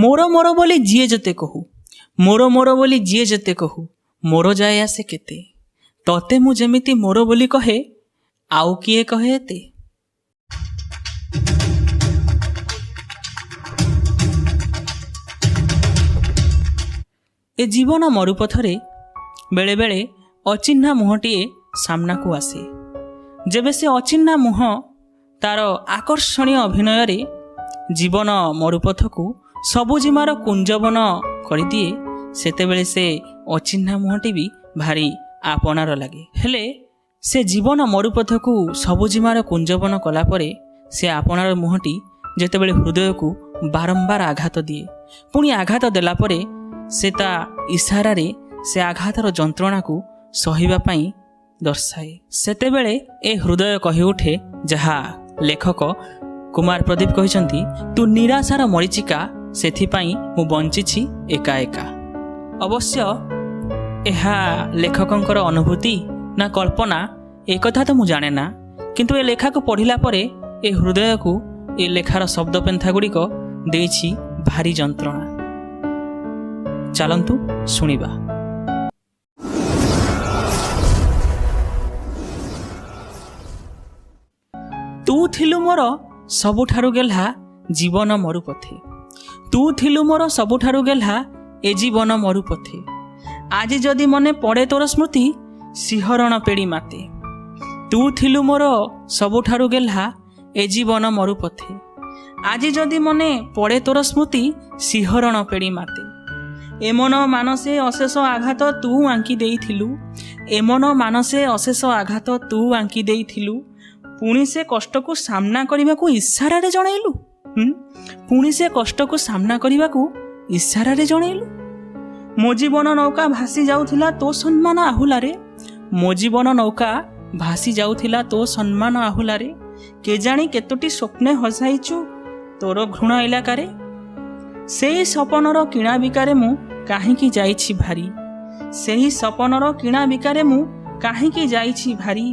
मोर मोर बोली जीए जते कहू, मोर मोर बोली जीए जते कहू, मोर जाए आसे केते, तते मु जेमिति मोर बोली कहे आउ किए कहे एते। ए जीवन मरुपथरे बेले बेले अचिन्हा मुहटीए सामना को आसे। जेबे से अचिन्हा मुह तार आकर्षणीय अभिनय जीवन मरुपथ को सबुजिमार कुंजवन कर दिए, सेतेबेले से अचिन्हा मुहटी भी भारी आपणार लगे। हेले से जीवन मरुपथ को सबुजिमार कुंजवन कलापर से आपणार मुहटी जेतेबेले हृदय को बारंबार आघात दिए, पुणी आघात देलापर से ता इशारा रे से आघातर जंत्रणा को सहिबा पई दर्शाए। सेतेबेले ए हृदय कहि उठे, जहा लेखक कुमार प्रदीप कहिसंती, तू निराशार मरीचिका सेथिपाई मु बंचिछि एका एका। अवश्य एहा लेखकंकर अनुभूति ना कल्पना एक कथा तो मु जाने ना, किंतु ए लेखा को पढ़िला परे ए हृदय को ए लेखार शब्द पेंथा गुड़िक देछि भारी जंत्रणा। चलंतु सुनिबा। तू थिलु मोर सबुठारु गेल्हा जीवन मरुपथे, तू थिलु मोर सबुठारु गेल्हा ए जीवन मरुपथे, आज जदि मने पड़े तोर स्मृति सिहरण पेड़ी माते। तू थिलु मोर सबुठारु गेल्हा ए जीवन मरुपथे, आज जदि मने पड़े तोर स्मृति सिहरण पेड़ी माते। एमन मानसे अशेष आघात तू आंकी देइथिलु, एमन मानसे अशेष आघात तू आंकी देइथिलु, पुणी से कष्ट को सामना करने को इशारा रे जणैलु, पुणी से कष्ट को सामना करने को इशारा रे जणैलु। मो जीवन नौका भासी जाउथिला तो सम्मान आहुलारे, मो जीवन नौका भासी जाउथिला तो सम्मान आहुलारे, केजाणी केतोटी स्वप्ने हसाइचु तोर घृणा इलाकारे। सेही सपनर किणा बिकारे मु काहींकी जाइछि भारी, सेही सपनर किणा बिकारे मु काहींकी जाइछि भारी,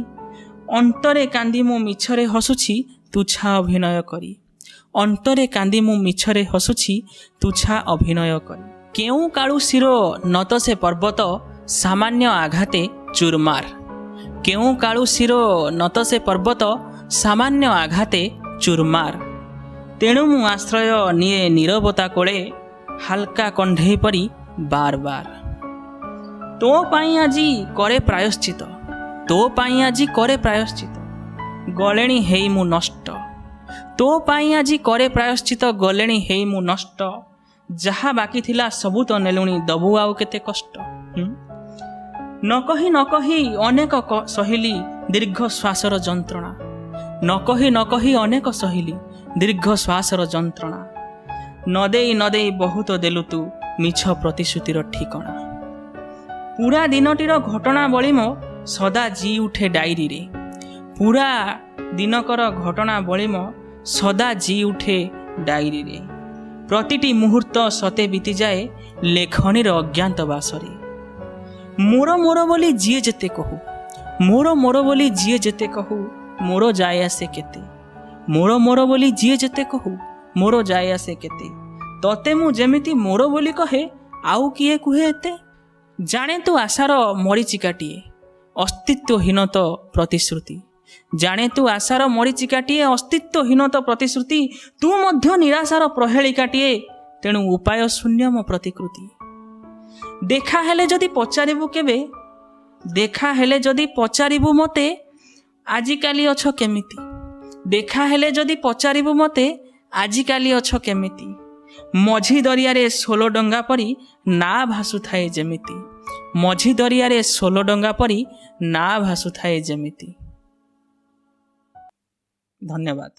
अंतरे कांदी मु मिछरे हसुछि तुछा अभिनय करी, अंतरे कांदी मु मिछरे हसुछि तुछा अभिनय करी। केउ काळु शिरो नत से पर्वत सामान्य आघाते चुरमार, केउ काळु शिरो नत से पर्वत सामान्य आघाते चुरमार, तेणु मु आश्रय निये नीरवता कोले हालका कंढे परी बार बार। तो पाई आजी करे प्रायश्चित, तो पाई आजी करे प्रायश्चित, गलेणी हेई मु नष्ट, तो पाई आजी करे प्रायश्चित, गलेणी हेई मु नष्ट, जहा बाकी थिला सबु तो नेलुणी दबु आउ केते कष्ट। न कही अनेक सहिली दीर्घ श्वासर जंत्रणा, न कही अनेक सहिली दीर्घ श्वासर जंत्रणा, नदेई बहुत देलु तू मिछ प्रतिश्रुतिर ठिकणा। पूरा दिनटीर घटना बली मो सदा जी उठे डायरी रे, पूरा दिनकर घटना बली मो सदा जी उठे डायरी रे, प्रतिटी मुहूर्त सते बीती जाए लेखनीर अज्ञातवासरे। मोर मोर बोली जीए जेते कहू, मोर मोर बोली जीए जेते कहू, मोर जाए आसे केते, मोर मोर बोली जीए जेते कहू, मोर जाए आसे केते, तते मु जेमिति मोर बोली कहे आउ किए कुहे एते। जाने तू आशार मरीचिकाटिए अस्तित्वहीनत प्रतिश्रुति, जाने तू आशार मरीचिकाटिए अस्तित्वहीनत प्रतिश्रुति, तू मध्य निराशार प्रहेलिकाटिए, तेणु उपाय शून्य मो प्रतिकृति। देखा हेले जदि पचारिबु केबे, देखा हेले जदि पचारिबु मते आजिकाली अछ केमिति, देखा हेले जदि पचारिबु मते आजिकाली अछ केमिति, मझी दरियारे 16 डंगा परी ना भासुथाए जेमिति, मझी दरियारे 16 डंगा परी ना भासुथाए जेमिति। धन्यवाद।